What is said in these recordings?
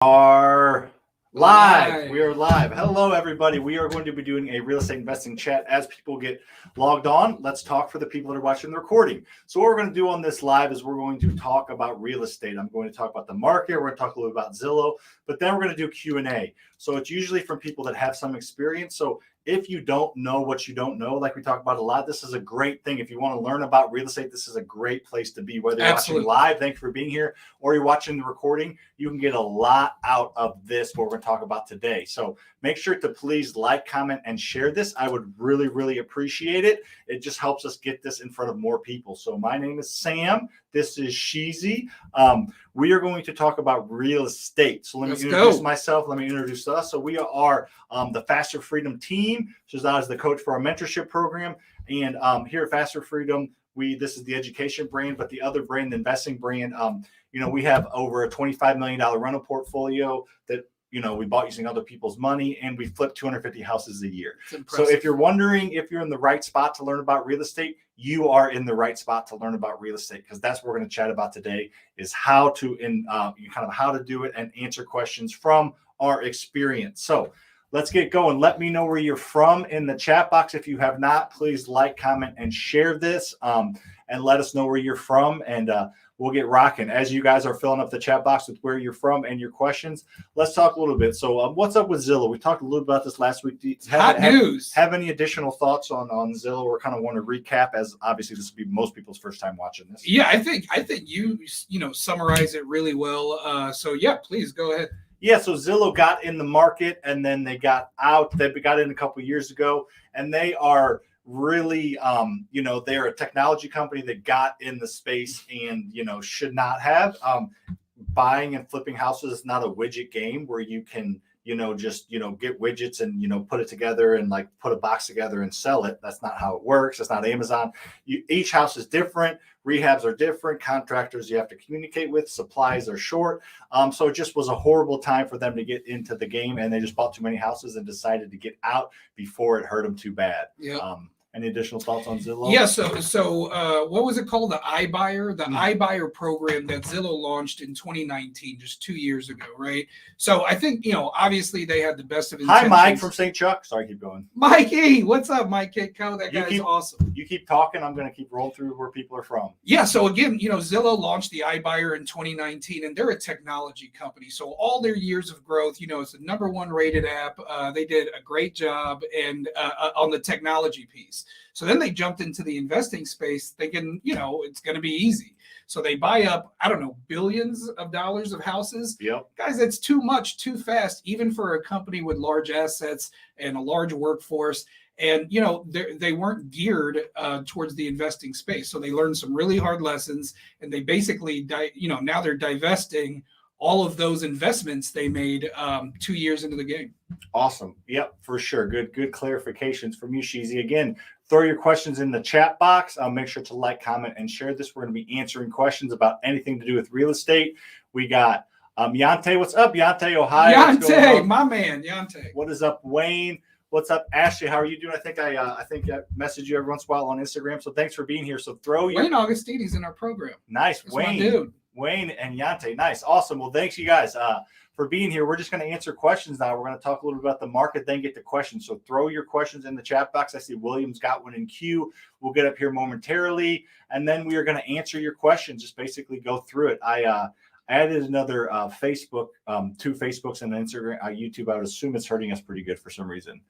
Are live. We are live. Hello, everybody. We are going to be doing a real estate investing chat as people get logged on. Let's talk for the people that are watching the recording. So what we're going to do on this live is we're going to talk about real estate. I'm going to talk about the market. We're going to talk a little about Zillow, but then we're going to do Q&A. So it's usually from people that have some experience. So if you don't know what you don't know, like we talk about a lot, this is a great thing. If you want to learn about real estate, this is a great place to be. Whether you're watching live, thank you for being here, or you're watching the recording, you can get a lot out of this, what we're going to talk about today. So make sure to please like, comment, and share this. I would really, really appreciate it. It just helps us get this in front of more people. So my name is Sam. This is Sheezy. We are going to talk about real estate. So let me introduce myself. Let me introduce us. So we are the FasterFreedom team. Shazad is the coach for our mentorship program. And here at FasterFreedom, this is the education brand, but the other brand, the investing brand, we have over a $25 million rental portfolio that we bought using other people's money, and we flip 250 houses a year. So if you're wondering if you're in the right spot to learn about real estate, you are in the right spot to learn about real estate, because that's what we're going to chat about today, is how to how to do it and answer questions from our experience. So let's get going. Let me know where you're from in the chat box. If you have not, please like, comment, and share this, and let us know where you're from, and we'll get rocking. As you guys are filling up the chat box with where you're from and your questions, let's talk a little bit. So what's up with Zillow? We talked a little about this last week. Hot news. Have any additional thoughts on Zillow, or kind of want to recap, as obviously this will be most people's first time watching this? Yeah, I think you summarize it really well. So yeah, please go ahead. Yeah, so Zillow got in the market, and then they got out. They got in a couple of years ago, and they are really, they're a technology company that got in the space and, should not have. Buying and flipping houses is not a widget game where you can, just, get widgets and, put it together and like put a box together and sell it. That's not how it works. It's not Amazon. Each house is different. Rehabs are different. Contractors you have to communicate with. Supplies are short. So it just was a horrible time for them to get into the game, and they just bought too many houses and decided to get out before it hurt them too bad. Yeah. Any additional thoughts on Zillow? Yeah, so what was it called? The iBuyer? The iBuyer program that Zillow launched in 2019, just 2 years ago, right? So I think, obviously they had the best of intentions. Hi, Mike from St. Chuck. Sorry, keep going. Mikey, what's up, Mike Kitco? That guy's awesome. You keep talking. I'm going to keep rolling through where people are from. Yeah, so again, Zillow launched the iBuyer in 2019, and they're a technology company. So all their years of growth, it's the #1 rated app. They did a great job and on the technology piece. So then they jumped into the investing space thinking, it's going to be easy. So they buy up, billions of dollars of houses. Yep. Guys, that's too much, too fast, even for a company with large assets and a large workforce. And, they weren't geared towards the investing space. So they learned some really hard lessons, and they basically, now they're divesting all of those investments they made 2 years into the game. Awesome. Yep, for sure. Good clarifications from you, Sheezy. Again, throw your questions in the chat box. Make sure to like, comment, and share this. We're going to be answering questions about anything to do with real estate. We got Yante. What's up, Yante, Ohio? Yante, my man, Yante. What is up, Wayne? What's up, Ashley? How are you doing? I think I message you every once in a while on Instagram. So thanks for being here. So Wayne Augustini's in our program. Nice. That's Wayne, my dude. Wayne and Yante. Nice. Awesome. Well, thanks you guys for being here. We're just going to answer questions now. We're going to talk a little bit about the market, then get to questions. So throw your questions in the chat box. I see William's got one in queue. We'll get up here momentarily, and then we are going to answer your questions. Just basically go through it. I added another Facebook, 2 Facebooks and Instagram, YouTube. I would assume it's hurting us pretty good for some reason.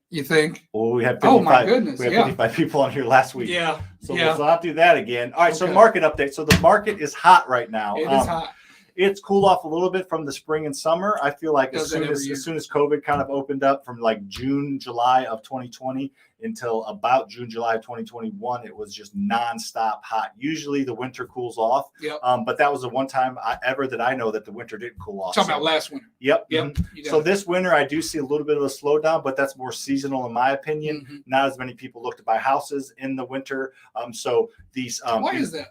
You think? Well, we had 55, my goodness. We had 55 people on here last week. Yeah. So we'll not do that again. All right. Okay. So market update. So the market is hot right now. It is hot. It's cooled off a little bit from the spring and summer. I feel like as soon as COVID kind of opened up from like June, July of 2020 until about June, July of 2021, it was just nonstop hot. Usually the winter cools off. Yep. But that was the one time ever that I know that the winter didn't cool off. Talking about last winter. Yep. Mm-hmm. So this winter, I do see a little bit of a slowdown, but that's more seasonal in my opinion. Mm-hmm. Not as many people look to buy houses in the winter. So these. Why is that?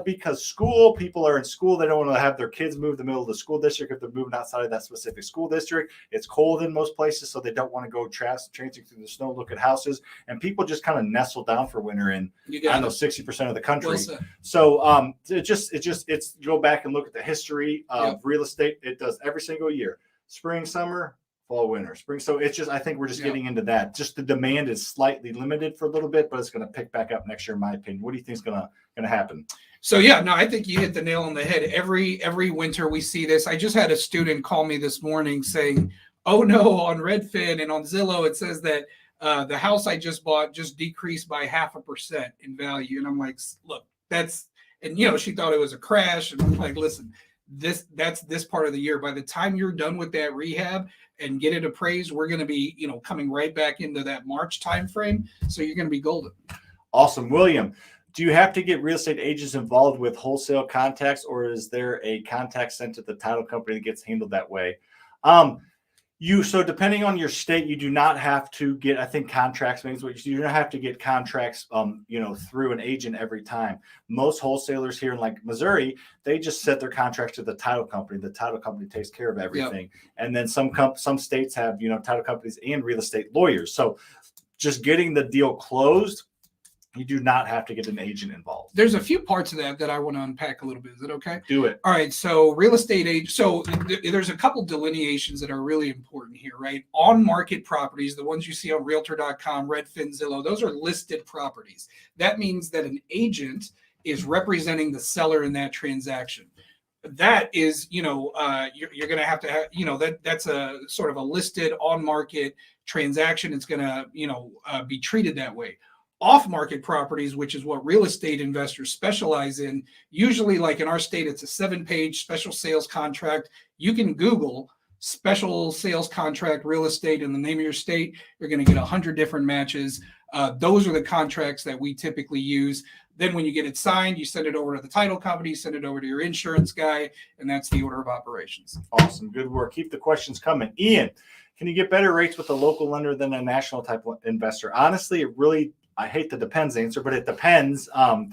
because people are in school, they don't want to have their kids move the middle of the school district if they're moving outside of that specific school district. It's cold in most places, so they don't want to go traipsing through the snow, look at houses, and people just kind of nestle down for winter in, I know, 60% of the country. So it's go back and look at the history of real estate. It does every single year, spring, summer, fall, winter, spring. So it's just, I think we're just getting into that. Just the demand is slightly limited for a little bit, but it's going to pick back up next year, in my opinion. What do you think is going to happen? So yeah, no, I think you hit the nail on the head. Every winter we see this. I just had a student call me this morning saying, "Oh no, on Redfin and on Zillow it says that the house I just bought just decreased by 0.5% in value." And I'm like, "Look, that's," and she thought it was a crash, and I'm like, "Listen, that's this part of the year. By the time you're done with that rehab and get it appraised, we're going to be coming right back into that March timeframe. So you're going to be golden." Awesome, William. Do you have to get real estate agents involved with wholesale contacts, or is there a contact sent to the title company that gets handled that way? So depending on your state, you do not have to get, I think contracts means what you do not have to get contracts, through an agent every time. Most wholesalers here in like Missouri, they just set their contracts to the title company. The title company takes care of everything. Yep. And then some states have, title companies and real estate lawyers. So just getting the deal closed, you do not have to get an agent involved. There's a few parts of that I want to unpack a little bit. Is it okay? Do it. All right. So real estate agent. So there's a couple delineations that are really important here, right? On market properties, the ones you see on realtor.com, Redfin, Zillow, those are listed properties. That means that an agent is representing the seller in that transaction. That is, you're going to have, that's a sort of a listed on market transaction. It's going to, be treated that way. Off-market properties, which is what real estate investors specialize in, usually, like in our state, it's a 7-page special sales contract. You can Google special sales contract real estate in the name of your state. You're going to get 100 different matches. Those are the contracts that we typically use. Then when you get it signed, you send it over to the title company, send it over to your insurance guy, and that's the order of operations. Awesome. Good work. Keep the questions coming. Ian, can you get better rates with a local lender than a national type investor? Honestly, I hate the depends answer, but it depends. We're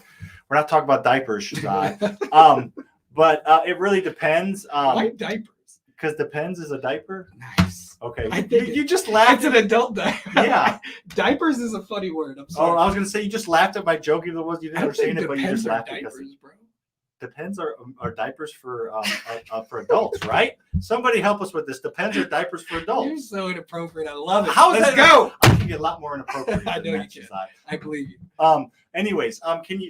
not talking about diapers, Shazai. But it really depends. Why diapers? Because depends is a diaper. Nice. Okay. You just laughed. It's an adult diaper. Yeah. Diapers is a funny word. I'm sorry. Oh, I was going to say you just laughed at my joke, even though you didn't understand it, but you just laughed diapers, because bro. Depends are diapers for adults, right? Somebody help us with this. Depends are diapers for adults. You're so inappropriate. I love it. Let's go. I can get a lot more inappropriate. I know you can. I believe you. Anyways,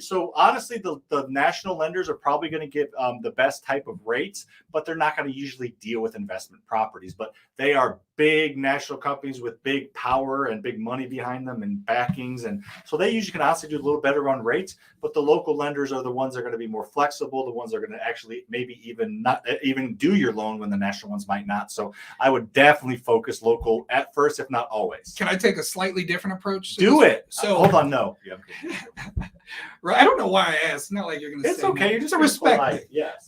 so honestly, the national lenders are probably going to give the best type of rates, but they're not going to usually deal with investment properties. But they are big national companies with big power and big money behind them and backings. And so they usually can honestly do a little better on rates, but the local lenders are the ones that are going to be more flexible, the ones that are going to actually maybe even not even do your loan when the national ones might not. So I would definitely focus local at first, if not always. Can I take a slightly different approach? Do it. So hold on. No. Yeah, right. I don't know why I asked. It's not like you're going to say. It's okay. No. You're just a respect. Polite. Yes.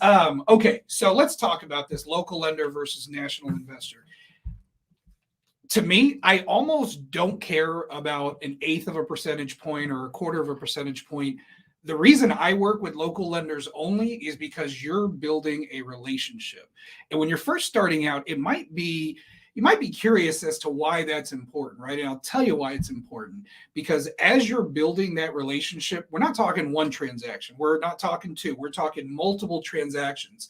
Okay. So let's talk about this local lender versus national investor. To me, I almost don't care about 1/8 of a percentage point or 1/4 of a percentage point. The reason I work with local lenders only is because you're building a relationship. And when you're first starting out, you might be curious as to why that's important, right? And I'll tell you why it's important. Because as you're building that relationship, we're not talking one transaction. We're not talking two. We're talking multiple transactions.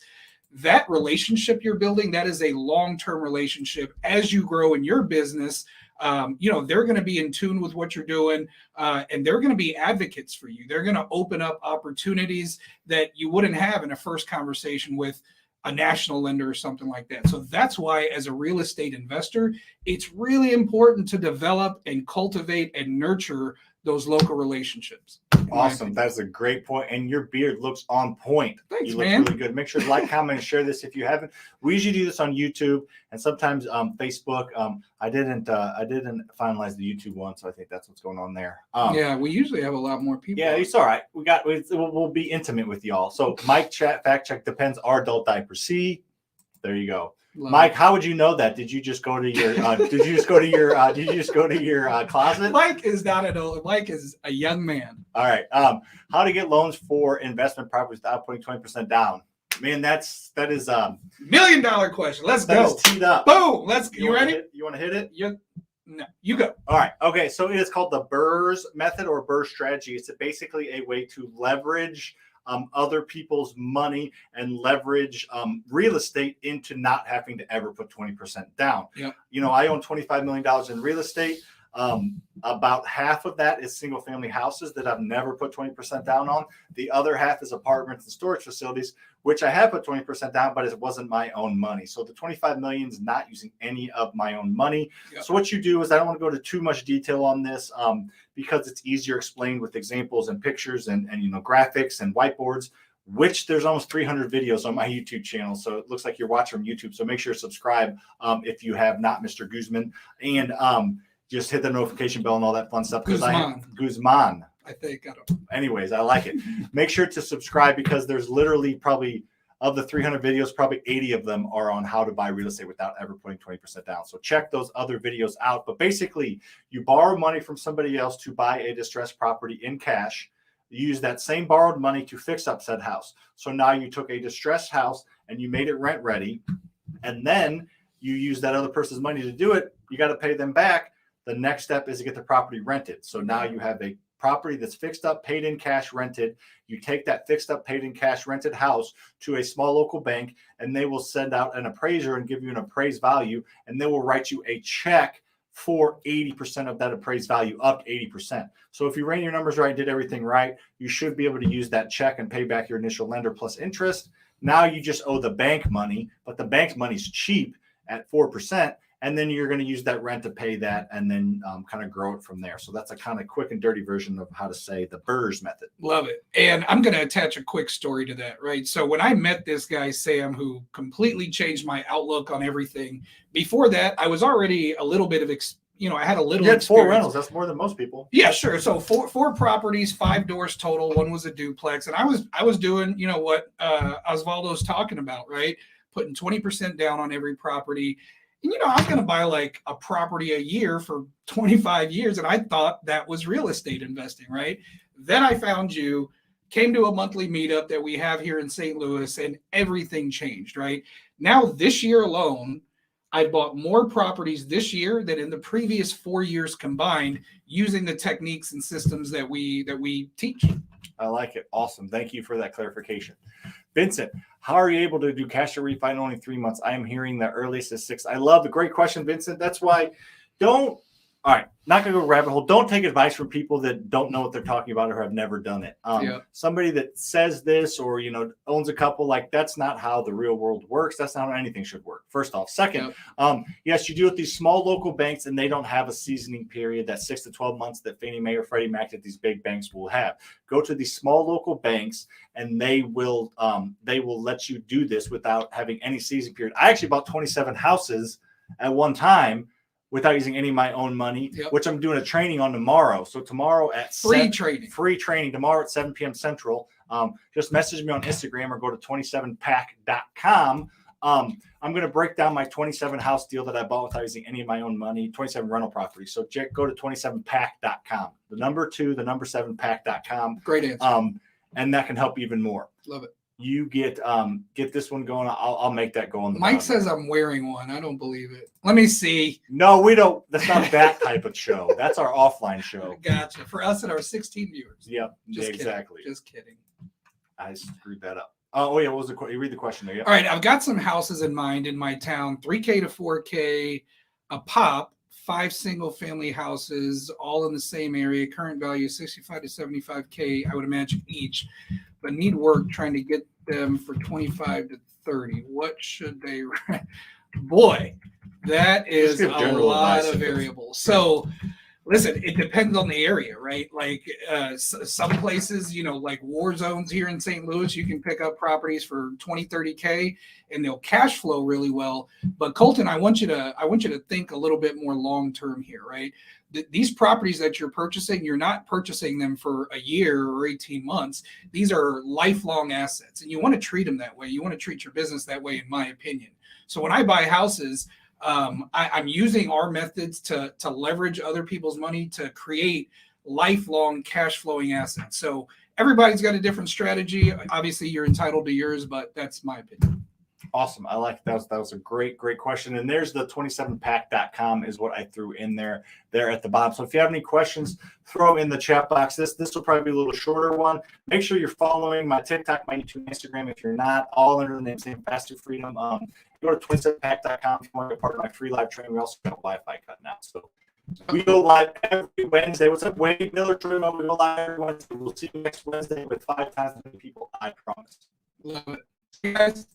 That relationship you're building, that is a long-term relationship. As you grow in your business, they're going to be in tune with what you're doing, and they're going to be advocates for you. They're going to open up opportunities that you wouldn't have in a first conversation with a national lender or something like that. So that's why, as a real estate investor, it's really important to develop and cultivate and nurture those local relationships. Awesome. That's a great point. And your beard looks on point. Thanks, you look man. really good. Make sure to like, comment, and share this if you haven't. We usually do this on YouTube and sometimes Facebook. I didn't finalize the YouTube one, so I think that's what's going on there. Yeah, we usually have a lot more people. Yeah, it's all right. We'll be intimate with y'all. So Mike chat fact check depends are adult diapers. See, there you go. Mike, how would you know that? Did you just go to your? Did you just go to your closet? Mike is not an old. Mike is a young man. All right. How to get loans for investment properties without putting 20% down? Man, that is $1 million question. Let's go. That is teed up. Boom. You ready? You want to hit it? No, you go. All right. Okay. So it is called the BRRRR method or BRRRR strategy. It's basically a way to leverage other people's money and leverage real estate into not having to ever put 20% down. Yep. You know, I own $25 million in real estate. About half of that is single family houses that I've never put 20% down on. The other half is apartments and storage facilities, which I have put 20% down, but it wasn't my own money. So the 25 million is not using any of my own money. Yep. So what you do is, I don't want to go into too much detail on this because it's easier explained with examples and pictures and graphics and whiteboards, which there's almost 300 videos on my YouTube channel. So it looks like you're watching from YouTube. So make sure to subscribe if you have not, Mr. Guzman. And just hit the notification bell and all that fun stuff. Guzman. I think. I don't know. Anyways, I like it. Make sure to subscribe because there's literally probably, of the 300 videos, probably 80 of them are on how to buy real estate without ever putting 20% down. So check those other videos out. But basically, you borrow money from somebody else to buy a distressed property in cash. You use that same borrowed money to fix up said house. So now you took a distressed house and you made it rent ready. And then you use that other person's money to do it. You got to pay them back. The next step is to get the property rented. So now you have a property that's fixed up, paid in cash, rented. You take that fixed up, paid in cash, rented house to a small local bank, and they will send out an appraiser and give you an appraised value, and they will write you a check for 80% of that appraised value, up to 80%. So if you ran your numbers right and did everything right, you should be able to use that check and pay back your initial lender plus interest. Now you just owe the bank money, but the bank's money's cheap at 4%. And then you're going to use that rent to pay that and then kind of grow it from there. So that's a kind of quick and dirty version of how to say the BRRRR method. Love it. And I'm going to attach a quick story to that, right? So when I met this guy, Sam, who completely changed my outlook on everything, before that, I was already a little bit of, I had a little You had 4 rentals. That's more than most people. Yeah, sure. So four properties, 5 doors total. One was a duplex. And I was doing, what Osvaldo's talking about, right? Putting 20% down on every property. And, I was going to buy like a property a year for 25 years. And I thought that was real estate investing, right? Then I found you, came to a monthly meetup that we have here in St. Louis, and everything changed, right? Now, this year alone, I bought more properties this year than in the previous 4 years combined, using the techniques and systems that we teach. I like it. Awesome. Thank you for that clarification. Vincent, how are you able to do cash or refi in only 3 months? I am hearing the earliest is 6. I love the great question, Vincent. That's why all right, not going to go rabbit hole. Don't take advice from people that don't know what they're talking about or have never done it. Somebody that says this or, owns a couple, like that's not how the real world works. That's not how anything should work. First off. Second, yes, you do with these small local banks and they don't have a seasoning period, that 6 to 12 months that Fannie Mae or Freddie Mac that these big banks will have. Go to these small local banks and they will let you do this without having any seasoning period. I actually bought 27 houses at one time without using any of my own money, which I'm doing a training on tomorrow. So tomorrow at free training tomorrow at 7 p.m. Central. Just message me on Instagram or go to 27pack.com. I'm going to break down my 27 house deal that I bought without using any of my own money, 27 rental properties. So go to 27pack.com. The number 2, the number 7pack.com. Great answer. And that can help even more. Love it. You get this one going. I'll make that go on the Mike bottom. says I'm wearing one. I don't believe it. Let me see. No, we don't. That's not that type of show. That's our offline show. Gotcha. For us and our 16 viewers. Yep. Exactly. Just kidding. I screwed that up. Oh yeah. What was the question? You read the question there. Yeah. All right. I've got some houses in mind in my town. 3K to 4K a pop. 5 single family houses, all in the same area. Current value 65 to 75K, I would imagine each, but need work trying to get them for 25 to 30. What should they rent? Boy, that is a lot of variables. So listen, it depends on the area, right? Like some places, like war zones here in St. Louis, you can pick up properties for 20, 30K and they'll cash flow really well. But Colton, I want you to think a little bit more long-term here, right? These properties that you're purchasing, you're not purchasing them for a year or 18 months. These are lifelong assets and you want to treat them that way. You want to treat your business that way, in my opinion. So when I buy houses, I'm using our methods to leverage other people's money to create lifelong cash flowing assets. So everybody's got a different strategy. Obviously, you're entitled to yours, but that's my opinion. Awesome. I like that. That was a great question. And there's the 27pack.com is what I threw in there at the bottom. So if you have any questions, throw in the chat box. This will probably be a little shorter one. Make sure you're following my TikTok, my YouTube, Instagram. If you're not, all under the name same FasterFreedom. Go to 27pack.com if you want to be part of my free live training. We also got Wi-Fi cut now. So we go live every Wednesday. What's up, Wade Miller? We go live every Wednesday. We'll see you next Wednesday with 5 times as many people. I promise. Love it. See you guys.